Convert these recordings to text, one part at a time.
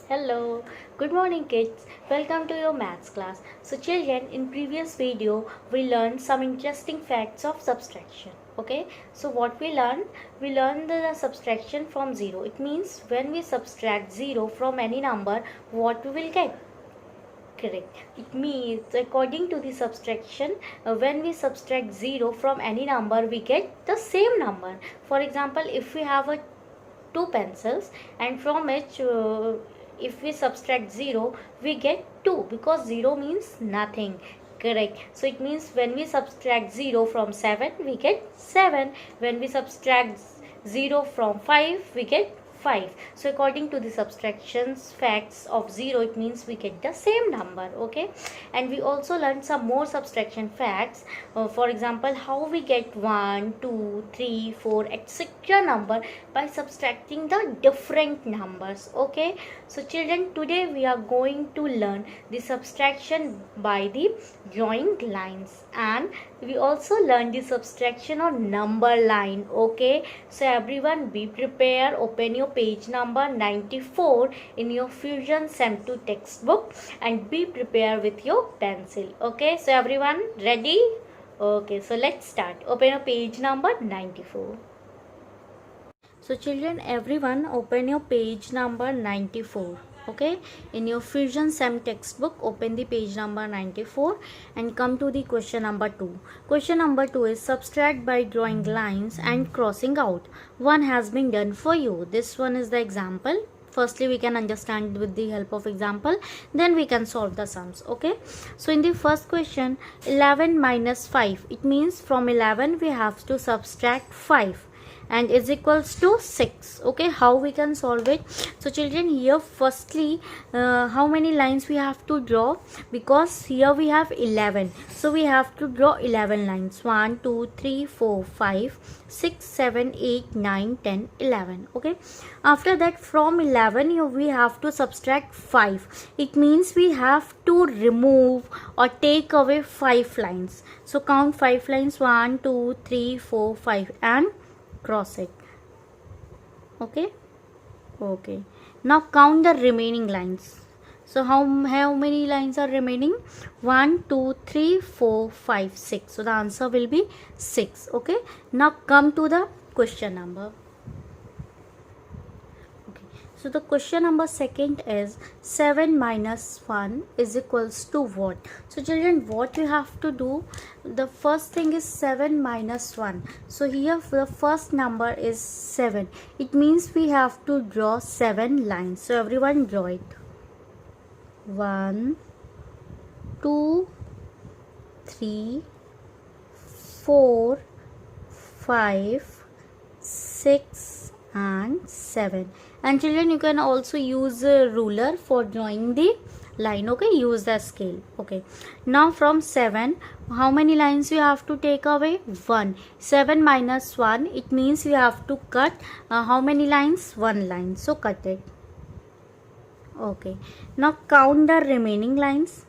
Hello, good morning kids. Welcome to your maths class. So children, in previous video we learned some interesting facts of subtraction. Okay, so what we learned? We learned the subtraction from 0. It means when we subtract 0 from any number, what we will get? Correct. It means according to the subtraction, when we subtract 0 from any number, we get the same number. For example, if we have a two pencils and from which if we subtract 0 we get 2 because 0 means nothing. Correct. So it means when we subtract 0 from 7 we get 7. When we subtract 0 from 5 we get 5. So according to the subtractions facts of 0, it means we get the same number. Okay, and we also learned some more subtraction facts. For example, how we get 1, 2, 3, 4, etc. number by subtracting the different numbers. Okay, so children, today we are going to learn the subtraction by the drawing lines, and we also learn the subtraction on number line. Okay, so everyone be prepared. Open your page number 94 in your Fusion Sem 2 textbook and be prepared with your pencil. Okay, so everyone ready? Okay, so let's start. Open your page number 94. So children, everyone open your page number 94. Okay, in your Fusion Sem textbook, open the page number 94 and come to the question number 2. Question number 2 is subtract by drawing lines and crossing out. One has been done for you. This one is the example. Firstly we can understand with the help of example, then we can solve the sums. Okay, so in the first question, 11 minus 5, it means from 11 we have to subtract 5 and is equals to 6. Okay, how we can solve it? So children, here firstly how many lines we have to draw? Because here we have 11, so we have to draw 11 lines. 1 2 3 4 5 6 7 8 9 10 11. Okay, after that from 11 we have to subtract 5. It means we have to remove or take away 5 lines. So count 5 lines, 1 2 3 4 5 and cross it. Okay, okay, now count the remaining lines. So how many lines are remaining? 1 2 3 4 5 6. So the answer will be 6. Okay, now come to the question number. So the question number second is 7 minus 1 is equals to what? So children, what you have to do, the first thing is 7 minus 1. So here the first number is 7. It means we have to draw 7 lines. So everyone draw it. 1, 2, 3, 4, 5, 6 and 7. And children, you can also use a ruler for drawing the line. Okay, use the scale. Okay, now from 7 how many lines you have to take away? 1. 7 minus 1, it means you have to cut how many lines? 1 line. So cut it. Okay, now count the remaining lines.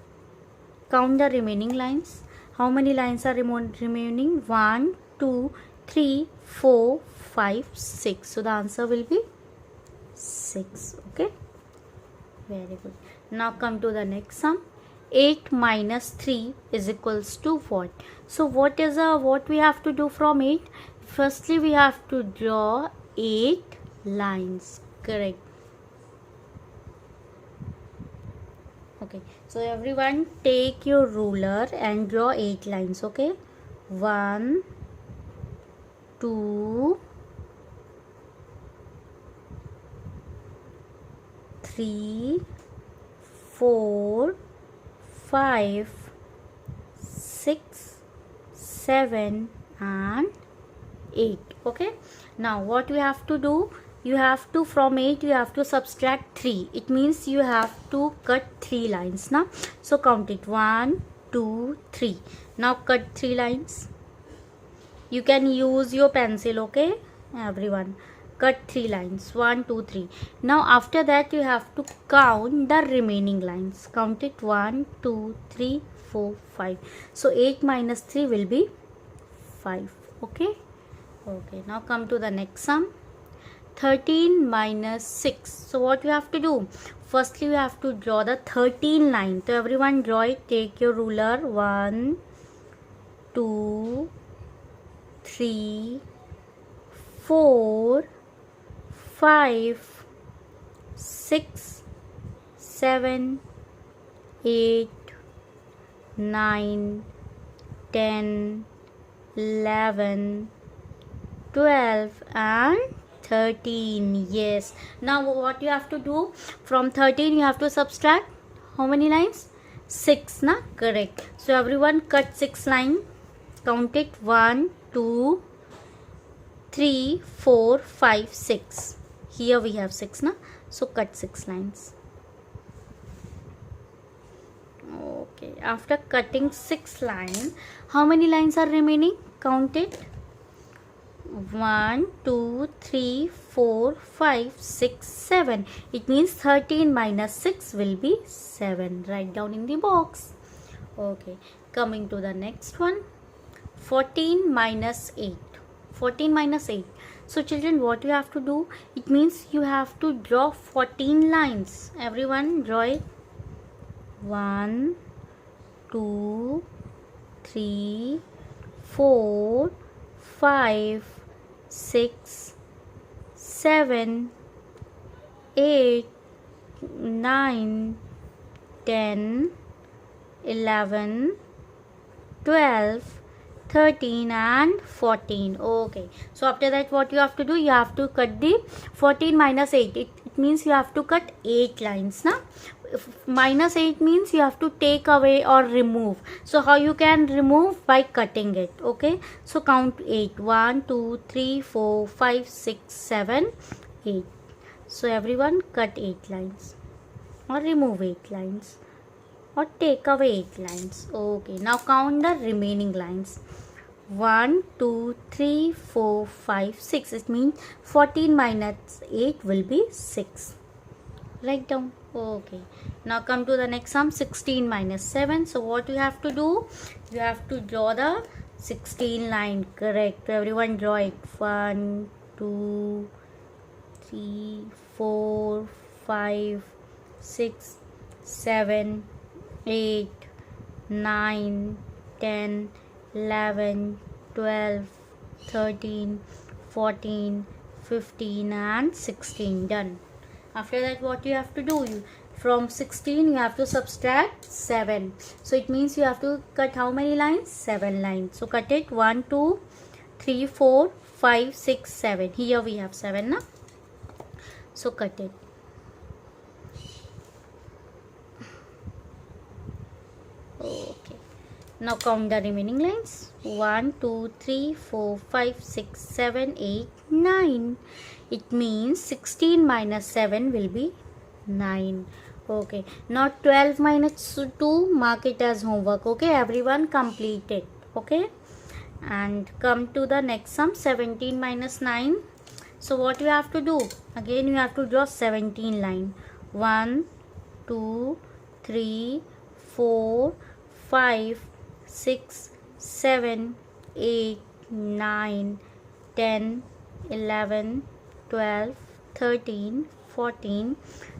Count the remaining lines. How many lines are remaining? 1 2 3 4 5 6. So the answer will be 6. Okay, very good. Now come to the next sum. 8 minus 3 is equals to what? So what we have to do from 8? Firstly we have to draw 8 lines. Correct. Okay, so everyone take your ruler and draw 8 lines. Okay, 1 2 3 4 5 6 7 and 8. Okay, now what you have to do? You have to, from 8 you have to subtract 3. It means you have to cut 3 lines now. So count it. 1 2 3. Now cut 3 lines. You can use your pencil. Okay, everyone cut 3 lines. 1 2 3. Now after that you have to count the remaining lines. Count it. 1 2 3 4 5. So 8 minus 3 will be 5. Okay, okay, now come to the next sum. 13 minus 6. So what you have to do? Firstly, you have to draw the 13 line. So everyone draw it. Take your ruler. 1, 2, 3, 4, 5, 6, 7, 8, 9, 10, 11, 12 and 13. Yes. Now what you have to do? From 13 you have to subtract how many lines? 6, na? Correct. So everyone cut 6 lines. Count it. 1, 2, 3, 4, 5, 6. Here we have 6, na? So cut 6 lines. Okay. After cutting 6 lines, how many lines are remaining? Count it. 1, 2, 3, 4, 5, 6, 7. It means 13 minus 6 will be 7. Write down in the box. Okay. Coming to the next one. 14 minus 8. 14 minus 8. So children, what you have to do? It means you have to draw 14 lines. Everyone draw it. 1, 2, 3, 4, 5, 6, 7, 8, 9, 10, 11, 12, 13 and 14. Okay. So after that what you have to do? You have to cut the 14 minus 8. It means you have to cut 8 lines. Na? Minus 8 means you have to take away or remove. So how you can remove? By cutting it. Okay. So count 8. 1, 2, 3, 4, 5, 6, 7, 8. So everyone cut 8 lines. Or remove 8 lines. Or take away 8 lines. Okay. Now count the remaining lines. 1, 2, 3, 4, 5, 6. It means 14 minus 8 will be 6. Write down. Okay. Now come to the next sum. 16 minus 7. So what you have to do? You have to draw the 16 line. Correct. Everyone draw it. 1, 2, 3, 4, 5, 6, 7, 8, 9, 10, 11, 12, 13, 14, 15 and 16. Done. After that what you have to do? From 16 you have to subtract 7. So it means you have to cut how many lines? 7 lines. So cut it. 1, 2, 3, 4, 5, 6, 7. Here we have 7. Na? So cut it. Okay. Now count the remaining lines. 1, 2, 3, 4, 5, 6, 7, 8, 9. It means 16 minus 7 will be 9. Okay. Now 12 minus 2, mark it as homework. Okay. Everyone complete it. Okay. And come to the next sum. 17 minus 9. So what you have to do? Again you have to draw 17 line. 1, 2, 3, 4, 5, 6, 7, 8, 9, 10, 11, 12, 13, 14,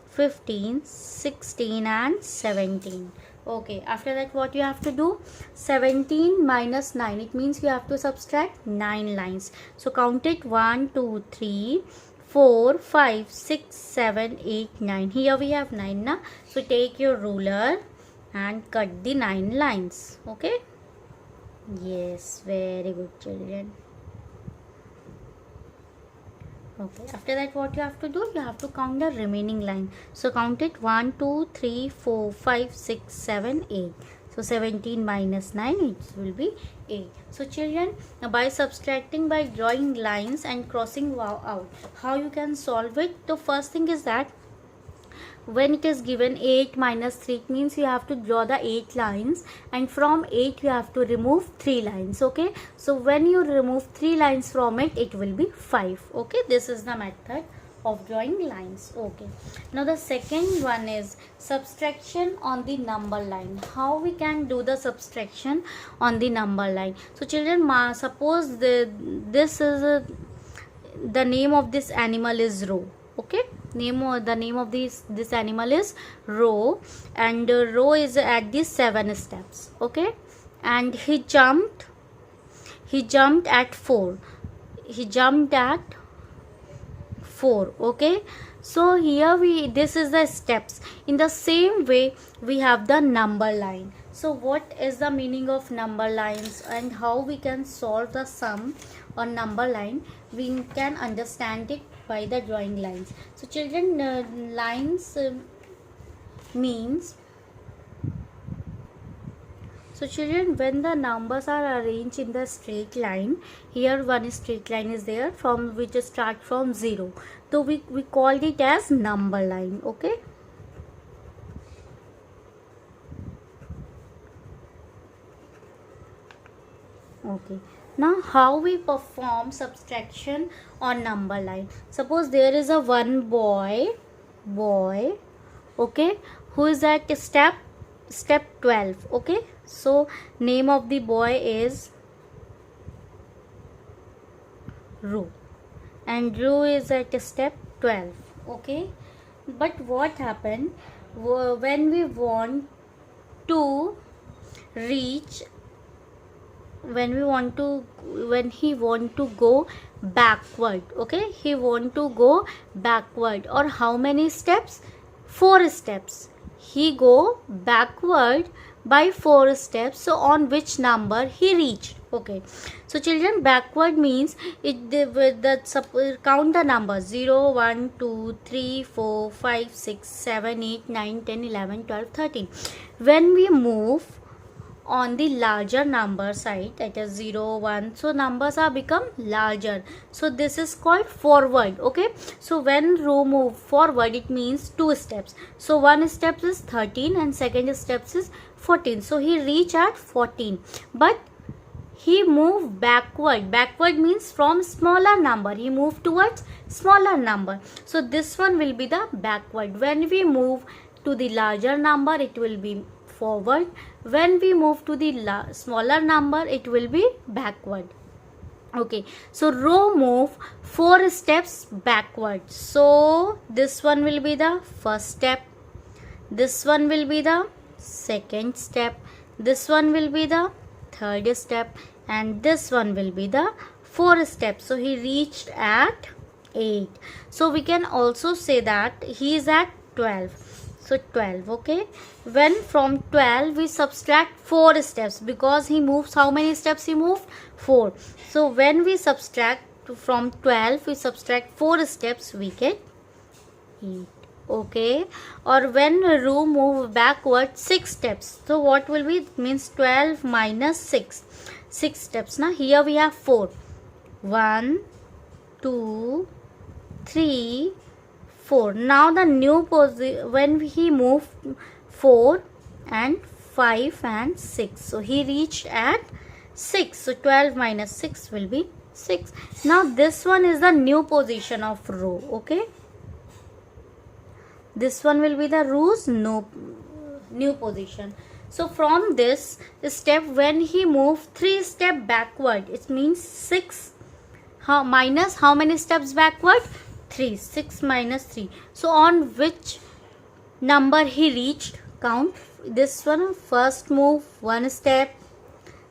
15, 16 and 17. Okay. After that what you have to do? 17 minus 9. It means you have to subtract 9 lines. So count it. 1, 2, 3, 4, 5, 6, 7, 8, 9. Here we have 9. Na? So take your ruler and cut the 9 lines. Okay. Yes, very good children. Okay. After that what you have to do? You have to count the remaining line. So count it. 1, 2, 3, 4, 5, 6, 7, 8. So 17 minus 9, it will be 8. So children, by subtracting, by drawing lines and crossing out, how you can solve it? The first thing is that when it is given 8 minus 3, it means you have to draw the 8 lines, and from 8 you have to remove 3 lines. Okay. So when you remove 3 lines from it, it will be 5. Okay. This is the method of drawing lines. Okay. Now the second one is subtraction on the number line. How we can do the subtraction on the number line? So children, suppose this is the name of this animal is Ro. Okay, the name of this animal is Ro, and Ro is at the 7 steps. Okay, and he jumped at 4. He jumped at 4. Okay, so here this is the steps. In the same way we have the number line. So what is the meaning of number lines and how we can solve the sum on number line? We can understand it by the drawing lines. So children, lines means, so children, when the numbers are arranged in the straight line, here one straight line is there from which start from 0. So we called it as number line. Okay. Okay. Now how we perform subtraction on number line? Suppose there is a one boy, okay, who is at step 12. Okay, so name of the boy is Ru, and Ru is at step 12. Okay, but what happened when we want to reach, when he want to go backward? Okay, he want to go backward, or how many steps? 4 steps. He go backward by 4 steps. So on which number he reached? Okay, so children, backward means count the numbers 0, 1, 2, 3, 4, 5, 6, 7, 8, 9, 10, 11, 12, 13. When we move on the larger number side, that is 0, 1, so numbers are become larger, so this is called forward. Okay, so when Ru move forward, it means 2 steps. So one step is 13 and second steps is 14. So he reach at 14, but he moved backward. Backward means from smaller number he moved towards smaller number. So this one will be the backward. When we move to the larger number, it will be forward. When we move to the smaller number, it will be backward. Okay, so Ro move 4 steps backward. So this one will be the first step, this one will be the second step, this one will be the third step, and this one will be the fourth step. So he reached at 8. So we can also say that he is at 12. So 12. Okay, when from 12 we subtract 4 steps, because he moves, how many steps he moved? 4. So when we subtract from 12, we subtract 4 steps, we get 8. Okay, or when Ru move backward 6 steps, so what will be? It means 12 minus 6 steps. Now here we have 4, 1, 2, 3, 4. Now the new position, when he moved 4 and 5 and 6, so he reached at 6. So 12 minus 6 will be 6. Now this one is the new position of Ru. Okay, this one will be the Ru's new position. So from this step, when he moved 3 steps backward, it means 6 minus how many steps backward? 3. 6 minus 3. So on which number he reached? Count this one. First move 1 step,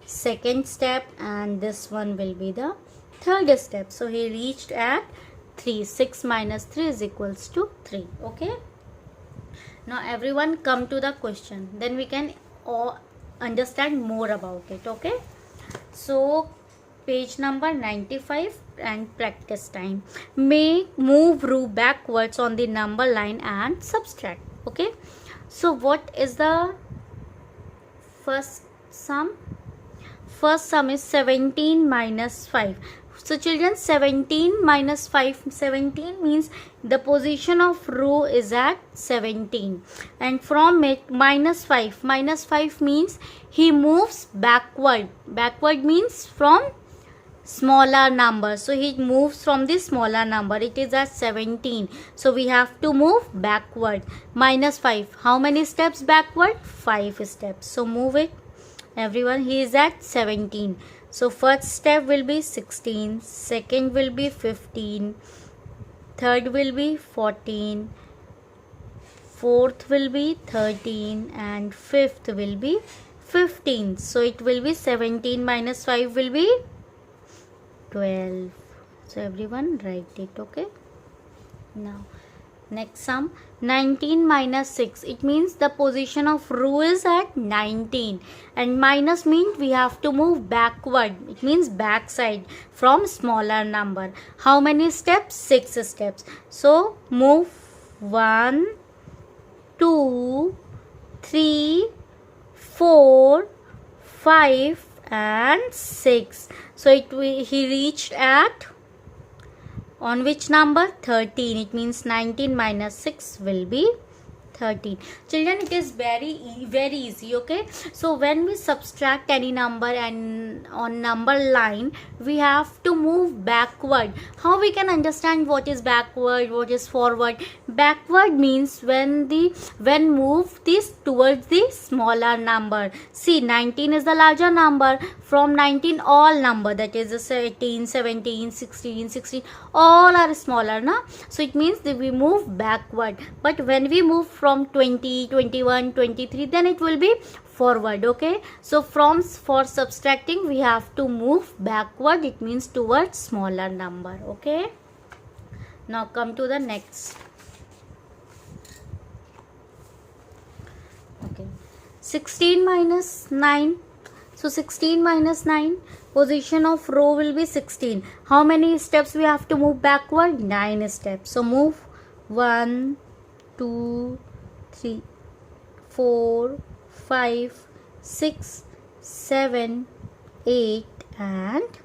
second step, and this one will be the third step. So he reached at 3. 6 minus 3 is equals to 3. Okay, now everyone come to the question, then we can understand more about it. Okay, so page number 95 and practice time. Move Ru backwards on the number line and subtract. Okay, so what is the first sum? First sum is 17 minus 5. So children, 17 minus 5, 17 means the position of Ru is at 17, and from it minus 5 means he moves backward. Backward means from smaller number, so he moves from the smaller number. It is at 17, so we have to move backward. Minus 5, how many steps backward? 5 steps. So move it, everyone. He is at 17, So first step will be 16, second will be 15, third will be 14, fourth will be 13, and fifth will be 15. So it will be 17 minus 5 will be 12. So everyone write it, okay? Now next sum, 19 minus 6. It means the position of row is at 19, and minus means we have to move backward. It means back side from smaller number. How many steps? 6 steps. So move 1, 2, 3, 4, 5 and 6. So he reached at on which number? 13. It means 19 minus 6 will be 13. Children, it is very easy, okay? So when we subtract any number and on number line, we have to move backward. How we can understand what is backward, what is forward? Backward means when move this towards the smaller number. See, 19 is the larger number. From 19 all number, that is 18, 17, 16, all are smaller, na? So it means that we move backward. But when we move from 20, 21, 23, then it will be forward, okay? So for subtracting, we have to move backward. It means towards smaller number, okay? Now come to the next. Okay, 16 minus 9. So 16 minus 9, position of row will be 16. How many steps we have to move backward? 9 steps. So move 1, 2, 3, 4, 5, 6, 7, 8 and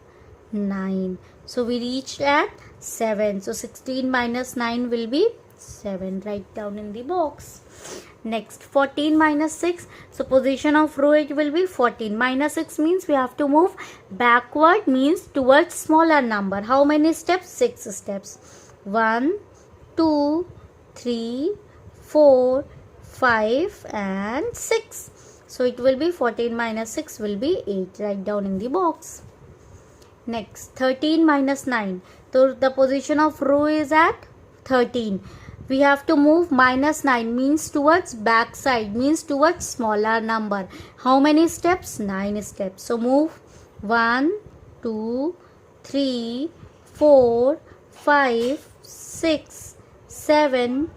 9. So we reached at 7. So 16 minus 9 will be 7. Write down in the box. Next, 14 minus 6. So position of row it will be 14. Minus 6 means we have to move backward, means towards smaller number. How many steps? 6 steps. 1, 2, 3, 4, 5 and 6. So it will be 14 minus 6 will be 8. Write down in the box. Next, 13 minus 9. So the position of row is at 13. We have to move minus 9, means towards back side, means towards smaller number. How many steps? 9 steps. So move 1, 2, 3, 4, 5, 6, 7,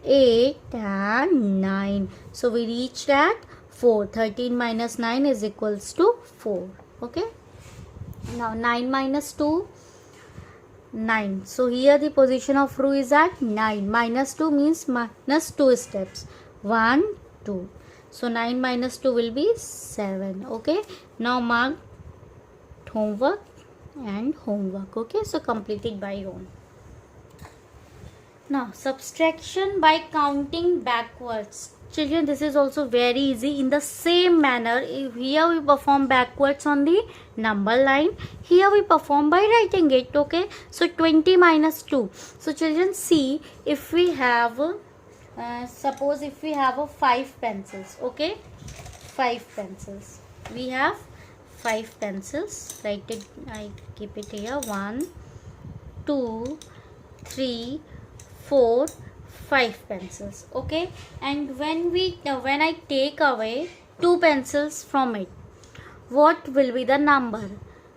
8 and 9. So we reached at 4. 13 minus 9 is equals to 4. Okay. Now 9 minus 2. 9. So here the position of row is at 9. Minus 2 means minus 2 steps. 1, 2. So 9 minus 2 will be 7. Okay. Now mark homework and homework. Okay. So complete it by own. Now subtraction by counting backwards. Children, this is also very easy. In the same manner, here we perform backwards on the number line. Here we perform by writing it. Okay. So 20 minus 2. So children, see, if we have suppose if we have 5 pencils. Okay, 5 pencils. We have 5 pencils. Write it. I keep it here. 1, 2, 3, 4, 5 pencils. Okay, and when I take away 2 pencils from it, what will be the number?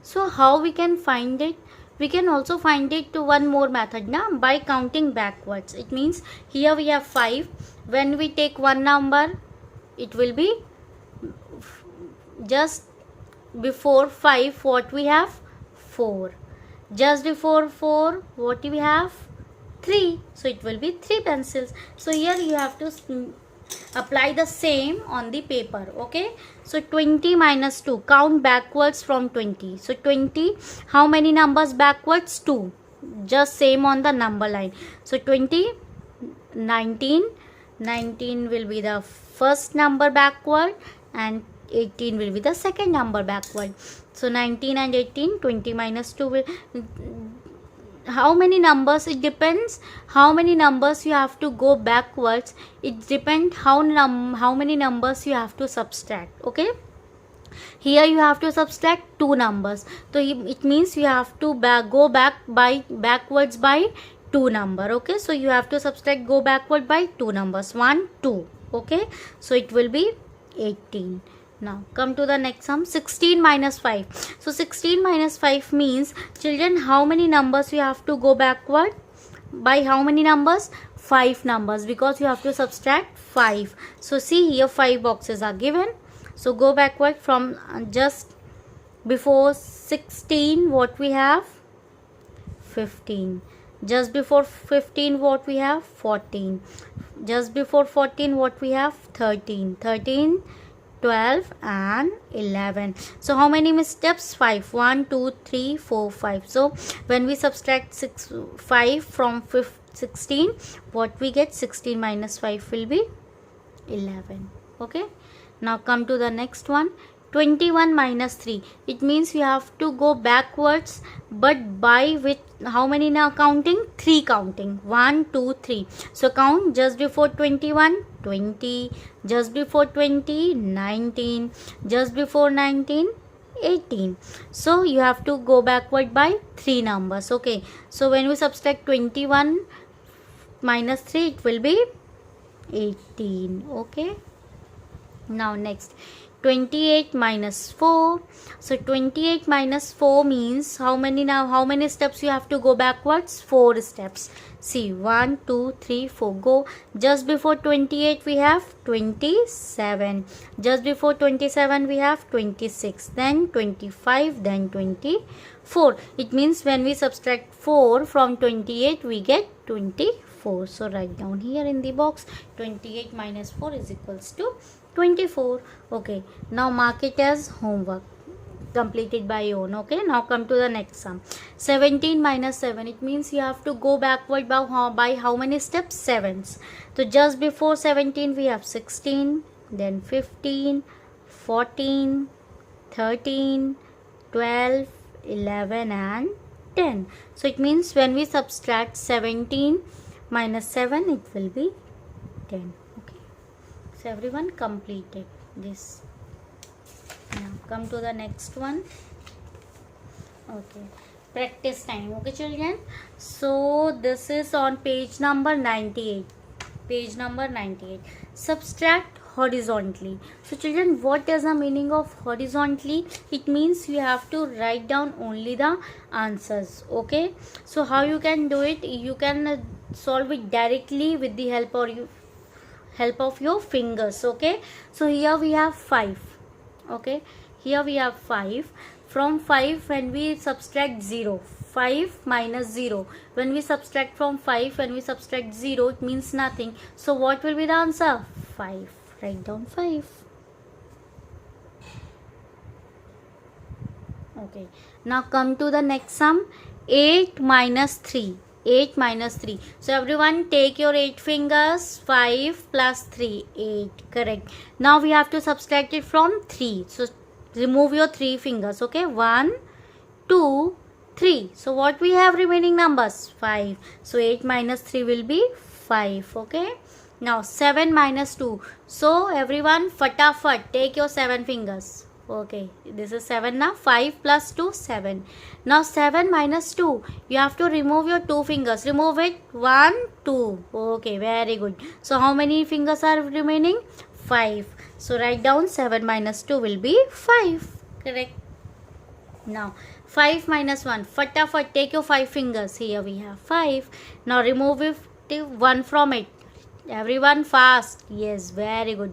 So how we can find it? We can also find it to one more method now, by counting backwards. It means here we have 5. When we take one number, it will be just before 5. What we have? 4. Just before 4, what we have? 3. So it will be 3 pencils. So here you have to apply the same on the paper. Okay. So 20 minus 2. Count backwards from 20. So 20. How many numbers backwards? 2. Just same on the number line. So 20, 19. 19 will be the first number backward and 18 will be the second number backward. So 19 and 18. 20 minus 2 will... How many numbers? It depends how many numbers you have to go backwards. It depends how many numbers you have to subtract. Okay. Here you have to subtract two numbers, so it means you have to go backwards by two number. Okay, so you have to subtract, go backward by two numbers, 1 2. Okay, so it will be 18. Now come to the next sum, 16 minus 5. So 16 minus 5 means, children, how many numbers you have to go backward by? How many numbers? 5 numbers, because you have to subtract 5. So see here, 5 boxes are given. So go backward from just before 16, what we have? 15. Just before 15, what we have? 14. Just before 14, what we have? 13. 13, 12 and 11. So how many steps? 5. 1 2 3 4 5. So when we subtract 5 from 16, what we get? 16 minus 5 will be 11. Okay, now come to the next one, 21 minus 3. It means you have to go backwards, but by with how many now counting? 3 counting, 1 2 3. So count, just before 21, 20, just before 20, 19, just before 19, 18. So you have to go backward by 3 numbers. Okay, so when we subtract 21 minus 3, it will be 18. Okay, now next, 28 minus 4. So 28 minus 4 means how many now? How many steps you have to go backwards? 4 steps. See, 1 2 3 4. Go. Just before 28 we have 27. Just before 27 we have 26. Then 25. Then 24. It means when we subtract 4 from 28, we get 24. So write down here in the box, 28 minus 4 is equals to 24. Okay, now mark it as homework completed by your own. Okay, now come to the next sum, 17 minus 7. It means you have to go backward by how many steps? 7. So just before 17 we have 16, then 15, 14, 13, 12, 11 and 10. So it means when we subtract 17 minus 7, it will be 10. Okay, so everyone completed this. Now come to the next one. Okay, practice time. Okay children, so this is on page number 98. Page number 98. Subtract horizontally. So children, what is the meaning of horizontally? It means you have to write down only the answers. Okay, so how you can do it? You can solve it directly with the help of your fingers. Okay, so here we have 5. Okay, here we have 5. From 5, when we subtract 0, 5 minus 0, when we subtract from 5, when we subtract 0, it means nothing. So what will be the answer? 5. Write down 5. Okay, now come to the next sum, 8 minus 3. 8 minus 3. So everyone take your 8 fingers. 5 plus 3, 8. Correct. Now we have to subtract it from 3. So remove your 3 fingers. Okay, 1 2 3. So what we have remaining numbers? 5. So 8 minus 3 will be 5. Okay, now 7 minus 2. So everyone fatafat take your 7 fingers. Okay, this is 7 now. 5 plus 2, 7. Now 7 minus 2, you have to remove your 2 fingers. Remove it. 1 2. Okay, very good. So how many fingers are remaining? 5. So write down 7 minus 2 will be 5. Correct. Now 5 minus 1. Fatafat take your 5 fingers. Here we have 5. Now remove it, 1 from it. Everyone fast. Yes, very good.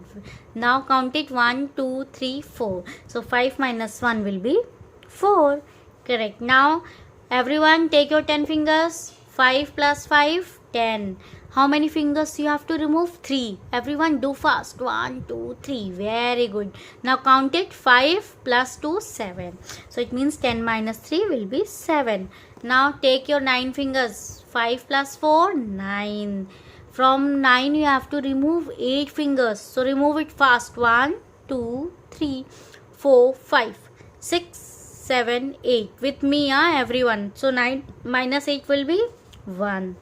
Now count it. 1 2 3 4. So 5 minus 1 will be 4. Correct. Now everyone take your 10 fingers. 5 plus 5, 10. How many fingers you have to remove? 3. Everyone do fast. 1 2 3. Very good. Now count it. 5 plus 2, 7. So it means 10 minus 3 will be 7. Now take your 9 fingers. 5 plus 4, 9. From 9 you have to remove 8 fingers. So remove it fast. 1 2 3 4 5 6 7 8. With me, everyone. So 9 minus 8 will be 1.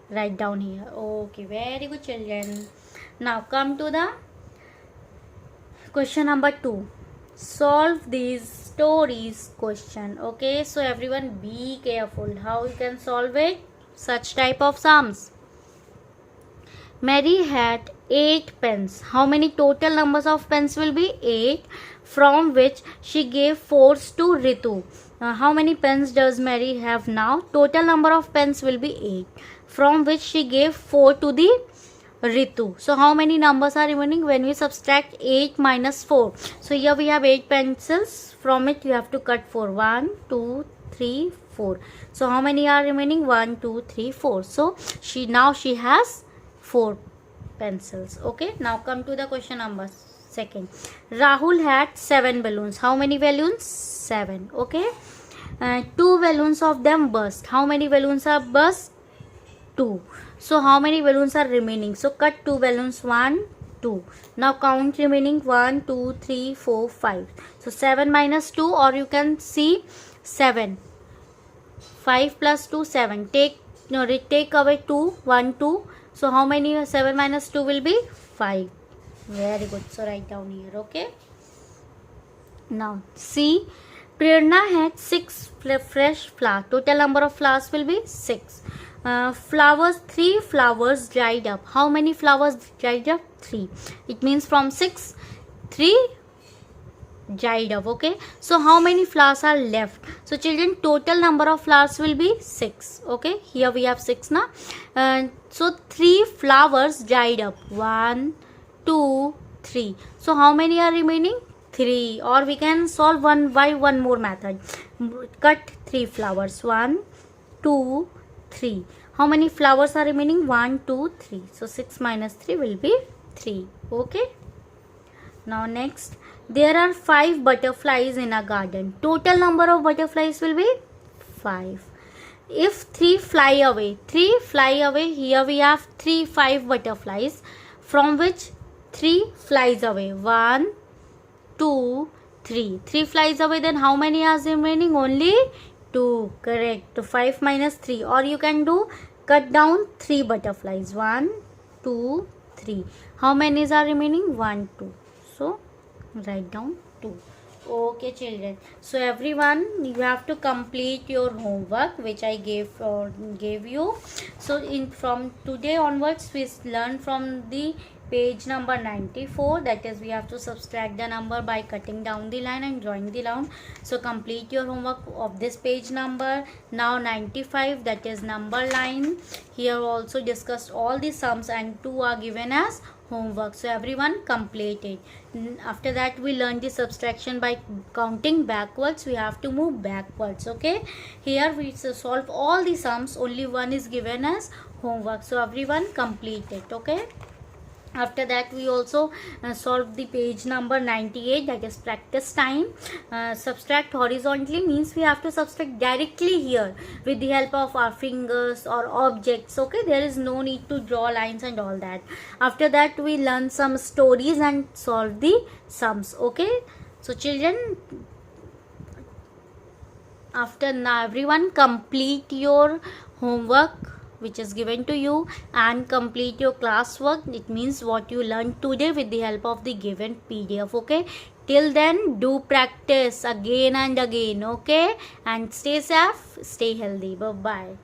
Write down here. Okay, very good children. Now come to the question number 2. solve these stories question. Okay, so everyone be careful how you can solve it, such type of sums. Mary had 8 pens. How many total numbers of pens will be? 8, from which she gave 4 to Ritu. How many pens does Mary have now? Total number of pens will be 8, from which she gave 4 to the Ritu. So how many numbers are remaining when we subtract 8 minus 4? So here we have 8 pencils. From it you have to cut 4. 1, 2, 3, 4. So how many are remaining? 1, 2, 3, 4. So she has 4 pencils. Okay, now come to the question number 2. Rahul had 7 balloons. How many balloons? 7. Okay, 2 balloons of them burst. How many balloons are burst? 2. So how many balloons are remaining? So cut 2 balloons. 1, 2. Now count remaining. 1, 2, 3, 4, 5. So 7 minus 2, or you can see 7. 5 plus 2, 7. Take away 2. 1, 2. So how many? 7 minus 2 will be 5. Very good. So write down here. Okay. Now see, Prerna had 6 fresh flowers. Total number of flowers will be 6. 3 flowers dried up. How many flowers dried up? 3. It means from 6, 3 dried up. Okay, so how many flowers are left? So children, total number of flowers will be 6. Okay, here we have 6 now. So 3 flowers dried up. 1, 2, 3. So how many are remaining? 3. Or we can solve one more method. Cut 3 flowers. 1, 2, 3. How many flowers are remaining? 1, 2, 3. So 6 minus 3 will be 3. Okay. Now next, there are 5 butterflies in a garden. Total number of butterflies will be 5. If 3 fly away, here we have 5 butterflies, from which 3 flies away. 1, 2, 3. 3 flies away, then how many are remaining? Only 2. Correct. So 5 minus 3. Or you can do cut down 3 butterflies. 1, 2, 3. How many are remaining? 1, 2. So write down 2. Okay children, so everyone, you have to complete your homework which I gave you. So from today onwards we learn from the page number 94, that is we have to subtract the number by cutting down the line and drawing the line. So complete your homework of this page number. Now 95, that is number line. Here also discussed all the sums and 2 are given as homework. So everyone complete it. After that we learn the subtraction by counting backwards. We have to move backwards. Okay, here we solve all the sums, only one is given as homework. So everyone complete it. Okay, after that we also solve the page number 98, that is practice time. Subtract horizontally means we have to subtract directly here with the help of our fingers or objects. Okay, there is no need to draw lines and all that. After that we learn some stories and solve the sums. Okay, so children, after now everyone complete your homework which is given to you and complete your classwork. It means what you learned today with the help of the given PDF. Okay, till then do practice again and again. Okay, and stay safe, stay healthy. Bye bye.